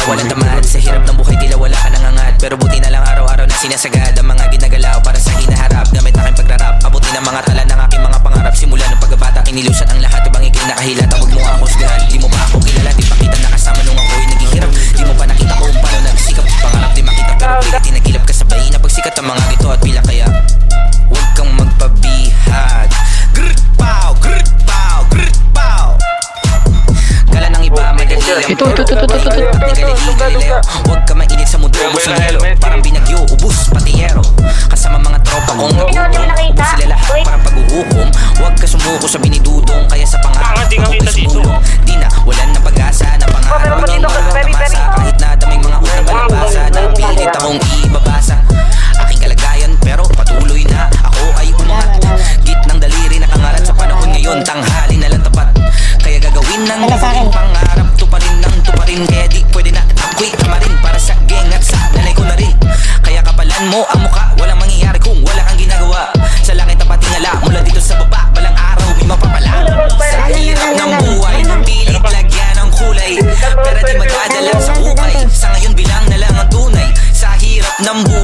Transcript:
walang tamad. Sa hirap ng buhay tila wala ka nangangat, pero buti na lang araw-araw na sinasagad ang mga ginagalaw para sa hinaharap. Gamit aking pagrarap, abuti ng mga tala ng aking mga pangarap. Simula ng pagkabata, inilusan ang lahat habang ikay nakahila. Tawag mo ako husgahan, di mo pa ako kilala. Di pa kita nakasama nung ako'y naghihirap. Di mo pa nakita kung paano nagsikap. Pangarap di makita pero pilit tinagilap ka sabay na pagsikat ang mga gito at pila. Kaya huwag kang magpabihag. Grrrt pow, grrrt pow, grrrt pow. Kala ng iba madali lang, Ito. Galileo. Huwag ka mainit sa mundo, ubos ng yelo. Parang binagyo, ubus, patiyero. Kasama mga tropa kong nagutom. Sila lahat parang pag-uhukom. Huwag ka sumuko sa binidudong. Kaya sa pangarap ako ko'y sumulong. Di na, walan ng pag-asa na pangarap maging walang tamasa. Kahit na daming mga unang balabasa na pilit akong ibabasa. Aking kalagayan pero patuloy na ako ay umangat. Gitnang daliri nakangarat sa panahon ngayon. Tanghali na lang tapat. Kaya gagawin ng aking pangarap. Tuparin ng tuparin. Kaya di pwede na ako'y tamarin. Para sa geng at sa nanay ko na rin. Kaya kapalan mo ang mukha. Walang mangyayari kung wala kang ginagawa. Sa langit ang patingala. Mula dito sa baba balang araw may mapapala. Sa hirap ng buhay pilit lagyan ng kulay. Pero di magdadala sa hukay. Sa ngayon bilang na lang ang tunay. Sa hirap ng buhay